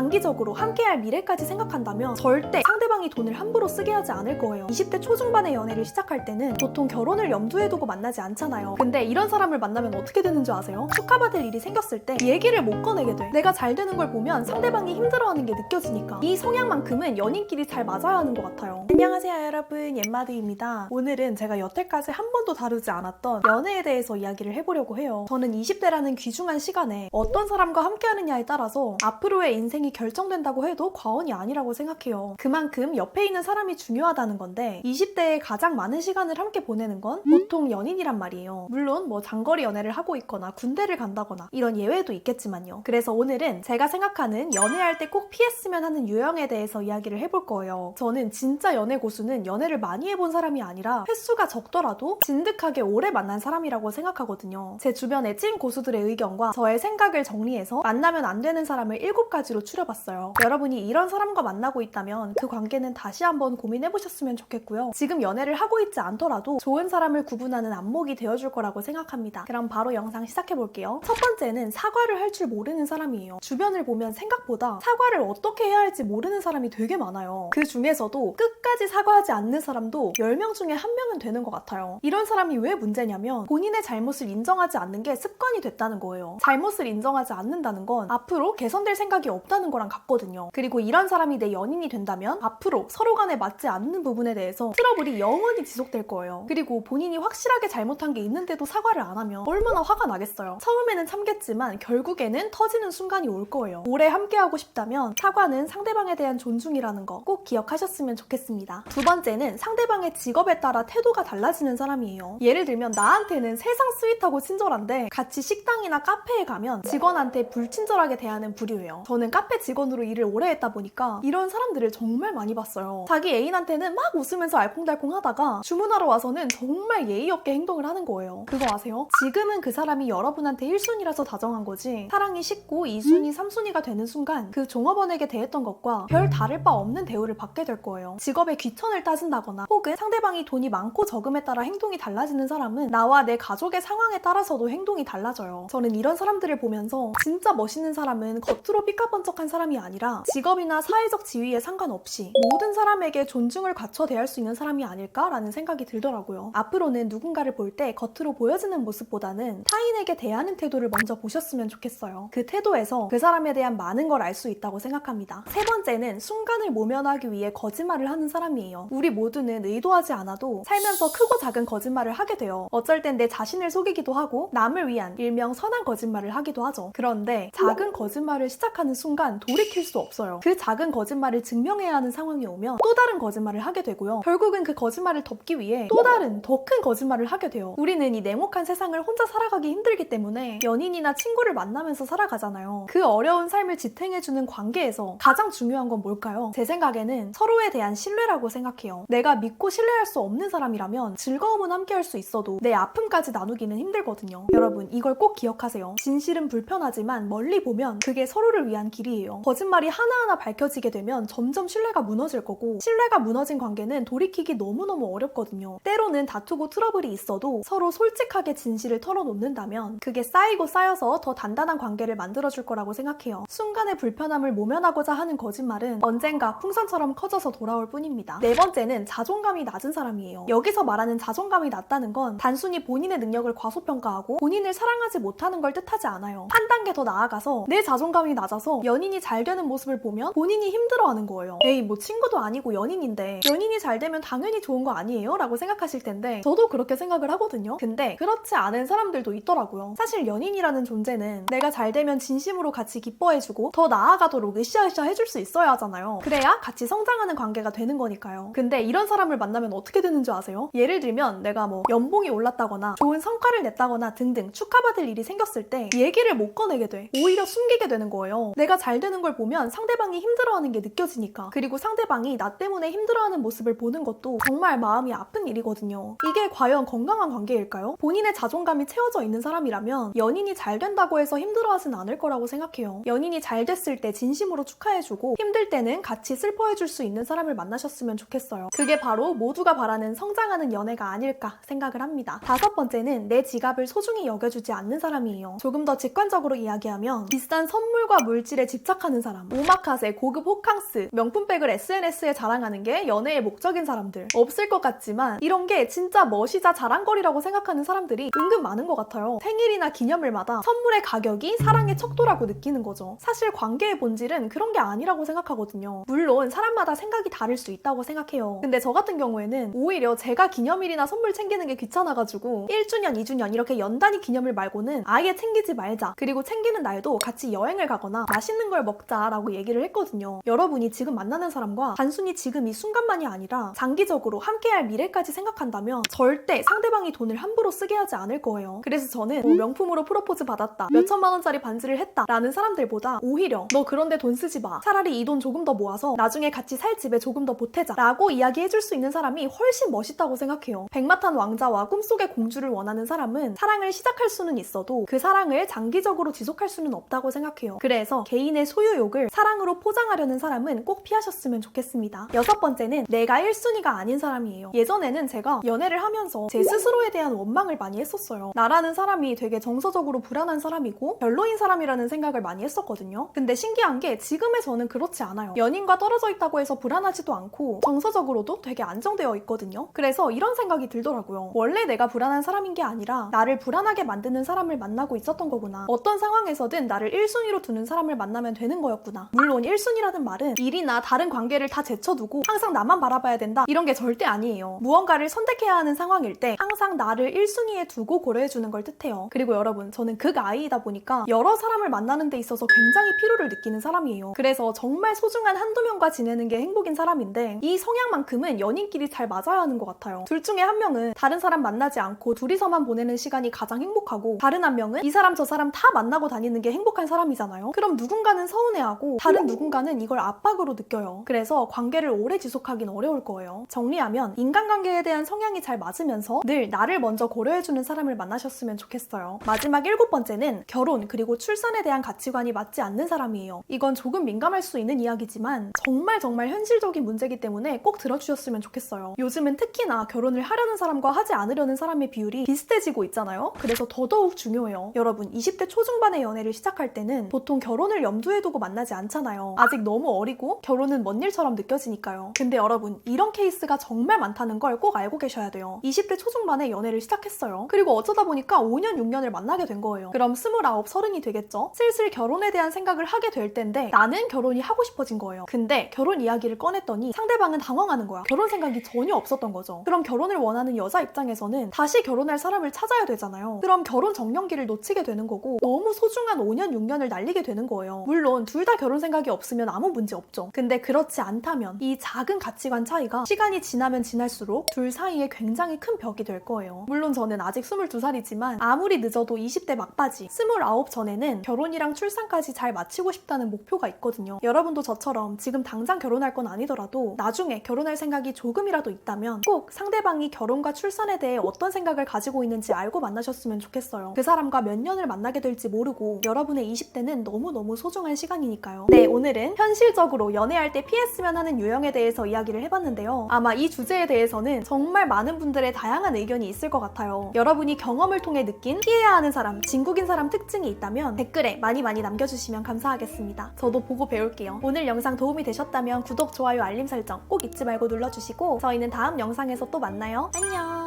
장기적으로 함께할 미래까지 생각한다면 절대 상대방이 돈을 함부로 쓰게 하지 않을 거예요. 20대 초중반의 연애를 시작할 때는 보통 결혼을 염두에 두고 만나지 않잖아요. 근데 이런 사람을 만나면 어떻게 되는 줄 아세요? 축하받을 일이 생겼을 때 얘기를 못 꺼내게 돼. 내가 잘 되는 걸 보면 상대방이 힘들어하는 게 느껴지니까. 이 성향만큼은 연인끼리 잘 맞아야 하는 것 같아요. 안녕하세요 여러분, 옌마드입니다. 오늘은 제가 여태까지 한 번도 다루지 않았던 연애에 대해서 이야기를 해보려고 해요. 저는 20대라는 귀중한 시간에 어떤 사람과 함께 하느냐에 따라서 앞으로의 인생이 결정된다고 해도 과언이 아니라고 생각해요. 그만큼 옆에 있는 사람이 중요하다는 건데 20대에 가장 많은 시간을 함께 보내는 건 보통 연인이란 말이에요. 물론 뭐 장거리 연애를 하고 있거나 군대를 간다거나 이런 예외도 있겠지만요. 그래서 오늘은 제가 생각하는 연애할 때 꼭 피했으면 하는 유형에 대해서 이야기를 해볼 거예요. 저는 진짜 연애 고수는 연애를 많이 해본 사람이 아니라 횟수가 적더라도 진득하게 오래 만난 사람이라고 생각하거든요. 제 주변의 찐 고수들의 의견과 저의 생각을 정리해서 만나면 안 되는 사람을 7가지로 추려봤어요. 여러분이 이런 사람과 만나고 있다면 그 관계는 다시 한번 고민해보셨으면 좋겠고요. 지금 연애를 하고 있지 않더라도 좋은 사람을 구분하는 안목이 되어줄 거라고 생각합니다. 그럼 바로 영상 시작해볼게요. 첫 번째는 사과를 할 줄 모르는 사람이에요. 주변을 보면 생각보다 사과를 어떻게 해야 할지 모르는 사람이 되게 많아요. 그 중에서도 끝까지 사과하지 않는 사람도 10명 중에 1명은 되는 것 같아요. 이런 사람이 왜 문제냐면 본인의 잘못을 인정하지 않는 게 습관이 됐다는 거예요. 잘못을 인정하지 않는다는 건 앞으로 개선될 생각이 없다는 거랑 같거든요. 그리고 이런 사람이 내 연인이 된다면 앞으로 서로 간에 맞지 않는 부분에 대해서 트러블이 영원히 지속될 거예요. 그리고 본인이 확실하게 잘못한 게 있는데도 사과를 안 하면 얼마나 화가 나겠어요. 처음에는 참겠지만 결국에는 터지는 순간이 올 거예요. 오래 함께하고 싶다면 사과는 상대방에 대한 존중이라는 거 꼭 기억하셨으면 좋겠습니다. 두 번째는 상대방의 직업에 따라 태도가 달라지는 사람이에요. 예를 들면 나한테는 세상 스윗하고 친절한데 같이 식당이나 카페에 가면 직원한테 불친절하게 대하는 부류예요. 저는 카페 직원으로 일을 오래 했다 보니까 이런 사람들을 정말 많이 봤어요. 자기 애인한테는 막 웃으면서 알콩달콩 하다가 주문하러 와서는 정말 예의 없게 행동을 하는 거예요. 그거 아세요? 지금은 그 사람이 여러분한테 1순위라서 다정한 거지 사랑이 식고 2순위, 3순위가 되는 순간 그 종업원에게 대했던 것과 별 다를 바 없는 대우를 받게 될 거예요. 직업의 귀천을 따진다거나 혹은 상대방이 돈이 많고 적음에 따라 행동이 달라지는 사람은 나와 내 가족의 상황에 따라서도 행동이 달라져요. 저는 이런 사람들을 보면서 진짜 멋있는 사람은 겉으로 삐까번쩍한 사람이 아니라 직업이나 사회적 지위에 상관없이 모든 사람에게 존중을 갖춰 대할 수 있는 사람이 아닐까라는 생각이 들더라고요. 앞으로는 누군가를 볼 때 겉으로 보여지는 모습보다는 타인에게 대하는 태도를 먼저 보셨으면 좋겠어요. 그 태도에서 그 사람에 대한 많은 걸 알 수 있다고 생각합니다. 세 번째는 순간을 모면하기 위해 거짓말을 하는 사람이에요. 우리 모두는 의도하지 않아도 살면서 크고 작은 거짓말을 하게 돼요. 어쩔 땐 내 자신을 속이기도 하고 남을 위한 일명 선한 거짓말을 하기도 하죠. 그런데 작은 거짓말을 시작하는 순간 돌이킬 수 없어요. 그 작은 거짓말을 증명해야 하는 상황이 오면 또 다른 거짓말을 하게 되고요. 결국은 그 거짓말을 덮기 위해 또 다른 더 큰 거짓말을 하게 돼요. 우리는 이 냉혹한 세상을 혼자 살아가기 힘들기 때문에 연인이나 친구를 만나면서 살아가잖아요. 그 어려운 삶을 지탱해주는 관계에서 가장 중요한 건 뭘까요? 제 생각에는 서로에 대한 신뢰라고 생각해요. 내가 믿고 신뢰할 수 없는 사람이라면 즐거움은 함께 할 수 있어도 내 아픔까지 나누기는 힘들거든요. 여러분 이걸 꼭 기억하세요. 진실은 불편하지만 멀리 보면 그게 서로를 위한 길이에요. 거짓말이 하나하나 밝혀지게 되면 점점 신뢰가 무너질 거고 신뢰가 무너진 관계는 돌이키기 너무너무 어렵거든요. 때로는 다투고 트러블이 있어도 서로 솔직하게 진실을 털어놓는다면 그게 쌓이고 쌓여서 더 단단한 관계를 만들어줄 거라고 생각해요. 순간의 불편함을 모면하고자 하는 거짓말은 언젠가 풍선처럼 커져서 돌아올 뿐입니다. 네 번째는 자존감이 낮은 사람이에요. 여기서 말하는 자존감이 낮다는 건 단순히 본인의 능력을 과소평가하고 본인을 사랑하지 못하는 걸 뜻하지 않아요. 한 단계 더 나아가서 내 자존감이 낮아서 연인이 잘 되는 모습을 보면 본인이 힘들어하는 거예요. 에이 뭐 친구도 아니고 연인인데 연인이 잘 되면 당연히 좋은 거 아니에요? 라고 생각하실 텐데 저도 그렇게 생각을 하거든요. 근데 그렇지 않은 사람들도 있더라고요. 사실 연인이라는 존재는 내가 잘 되면 진심으로 같이 기뻐해주고 더 나아가도록 으쌰으쌰 해줄 수 있어야 하잖아요. 그래야 같이 성장하는 관계가 되는 거니까요. 근데 이런 사람을 만나면 어떻게 되는 줄 아세요? 예를 들면 내가 뭐 연봉이 올랐다거나 좋은 성과를 냈다거나 등등 축하받을 일이 생겼을 때 얘기를 못 꺼내게 돼. 오히려 숨기게 되는 거예요. 내가 잘 되는 걸 보면 상대방이 힘들어하는 게 느껴지니까. 그리고 상대방이 나 때문에 힘들어하는 모습을 보는 것도 정말 마음이 아픈 일이거든요. 이게 과연 건강한 관계일까요? 본인의 자존감이 채워져 있는 사람이라면 연인이 잘 된다고 해서 힘들어하진 않을 거라고 생각해요. 연인이 잘 됐을 때 진심으로 축하해주고 힘들 때는 같이 슬퍼해줄 수 있는 사람을 만나셨으면 좋겠어요. 그게 바로 모두가 바라는 성장하는 연애가 아닐까 생각을 합니다. 다섯 번째는 내 지갑을 소중히 여겨주지 않는 사람이에요. 조금 더 직관적으로 이야기하면 비싼 선물과 물질에 집착 집착하는 사람, 오마카세, 고급 호캉스, 명품백을 SNS에 자랑하는 게 연애의 목적인 사람들. 없을 것 같지만 이런 게 진짜 멋이자 자랑거리라고 생각하는 사람들이 은근 많은 것 같아요. 생일이나 기념일마다 선물의 가격이 사랑의 척도라고 느끼는 거죠. 사실 관계의 본질은 그런 게 아니라고 생각하거든요. 물론 사람마다 생각이 다를 수 있다고 생각해요. 근데 저 같은 경우에는 오히려 제가 기념일이나 선물 챙기는 게 귀찮아가지고 1주년, 2주년 이렇게 연단위 기념일 말고는 아예 챙기지 말자. 그리고 챙기는 날도 같이 여행을 가거나 맛있는 걸 먹자라고 얘기를 했거든요. 여러분이 지금 만나는 사람과 단순히 지금 이 순간만이 아니라 장기적으로 함께할 미래까지 생각한다면 절대 상대방이 돈을 함부로 쓰게 하지 않을 거예요. 그래서 저는 명품으로 프로포즈 받았다, 몇천만 원짜리 반지를 했다 라는 사람들보다 오히려 너 그런데 돈 쓰지 마, 차라리 이 돈 조금 더 모아서 나중에 같이 살 집에 조금 더 보태자 라고 이야기해줄 수 있는 사람이 훨씬 멋있다고 생각해요. 백마탄 왕자와 꿈속의 공주를 원하는 사람은 사랑을 시작할 수는 있어도 그 사랑을 장기적으로 지속할 수는 없다고 생각해요. 그래서 개인의 소유욕을 사랑으로 포장하려는 사람은 꼭 피하셨으면 좋겠습니다. 6번째는 내가 1순위가 아닌 사람이에요. 예전에는 제가 연애를 하면서 제 스스로에 대한 원망을 많이 했었어요. 나라는 사람이 되게 정서적으로 불안한 사람이고 별로인 사람이라는 생각을 많이 했었거든요. 근데 신기한 게 지금의 저는 그렇지 않아요. 연인과 떨어져 있다고 해서 불안하지도 않고 정서적으로도 되게 안정되어 있거든요. 그래서 이런 생각이 들더라고요. 원래 내가 불안한 사람인 게 아니라 나를 불안하게 만드는 사람을 만나고 있었던 거구나. 어떤 상황에서든 나를 1순위로 두는 사람을 만나면 되는 거였구나. 물론 1순위라는 말은 일이나 다른 관계를 다 제쳐두고 항상 나만 바라봐야 된다 이런 게 절대 아니에요. 무언가를 선택해야 하는 상황일 때 항상 나를 1순위에 두고 고려해주는 걸 뜻해요. 그리고 여러분, 저는 극아이이다 보니까 여러 사람을 만나는 데 있어서 굉장히 피로를 느끼는 사람이에요. 그래서 정말 소중한 한두 명과 지내는 게 행복인 사람인데 이 성향만큼은 연인끼리 잘 맞아야 하는 것 같아요. 둘 중에 한 명은 다른 사람 만나지 않고 둘이서만 보내는 시간이 가장 행복하고 다른 한 명은 이 사람 저 사람 다 만나고 다니는 게 행복한 사람이잖아요. 그럼 누군가는 서운해하고 다른 누군가는 이걸 압박으로 느껴요. 그래서 관계를 오래 지속하긴 어려울 거예요. 정리하면 인간관계에 대한 성향이 잘 맞으면서 늘 나를 먼저 고려해주는 사람을 만나셨으면 좋겠어요. 마지막 7번째는 결혼 그리고 출산에 대한 가치관이 맞지 않는 사람이에요. 이건 조금 민감할 수 있는 이야기지만 정말 현실적인 문제이기 때문에 꼭 들어주셨으면 좋겠어요. 요즘은 특히나 결혼을 하려는 사람과 하지 않으려는 사람의 비율이 비슷해지고 있잖아요. 그래서 더더욱 중요해요. 여러분, 20대 초중반의 연애를 시작할 때는 보통 결혼을 염두에 두고 만나지 않잖아요. 아직 너무 어리고 결혼은 먼 일처럼 느껴지니까요. 근데 여러분, 이런 케이스가 정말 많다는 걸 꼭 알고 계셔야 돼요. 20대 초중반에 연애를 시작했어요. 그리고 어쩌다 보니까 5년, 6년을 만나게 된 거예요. 그럼 29, 30이 되겠죠? 슬슬 결혼에 대한 생각을 하게 될 텐데 나는 결혼이 하고 싶어진 거예요. 근데 결혼 이야기를 꺼냈더니 상대방은 당황하는 거야. 결혼 생각이 전혀 없었던 거죠. 그럼 결혼을 원하는 여자 입장에서는 다시 결혼할 사람을 찾아야 되잖아요. 그럼 결혼 정년기를 놓치게 되는 거고 너무 소중한 5년, 6년을 날리게 되는 거예요. 물론 둘 다 결혼 생각이 없으면 아무 문제 없죠. 근데 그렇지 않다면 이 작은 가치관 차이가 시간이 지나면 지날수록 둘 사이에 굉장히 큰 벽이 될 거예요. 물론 저는 아직 22살이지만 아무리 늦어도 20대 막바지 29 전에는 결혼이랑 출산까지 잘 마치고 싶다는 목표가 있거든요. 여러분도 저처럼 지금 당장 결혼할 건 아니더라도 나중에 결혼할 생각이 조금이라도 있다면 꼭 상대방이 결혼과 출산에 대해 어떤 생각을 가지고 있는지 알고 만나셨으면 좋겠어요. 그 사람과 몇 년을 만나게 될지 모르고 여러분의 20대는 너무너무 소중한 시간이니까요. 네, 오늘은 현실적으로 연애할 때 피했으면 하는 유형에 대해서 이야기를 해봤는데요. 아마 이 주제에 대해서는 정말 많은 분들의 다양한 의견이 있을 것 같아요. 여러분이 경험을 통해 느낀 피해야 하는 사람, 진국인 사람 특징이 있다면 댓글에 많이 남겨주시면 감사하겠습니다. 저도 보고 배울게요. 오늘 영상 도움이 되셨다면 구독, 좋아요, 알림 설정 꼭 잊지 말고 눌러주시고 저희는 다음 영상에서 또 만나요. 안녕!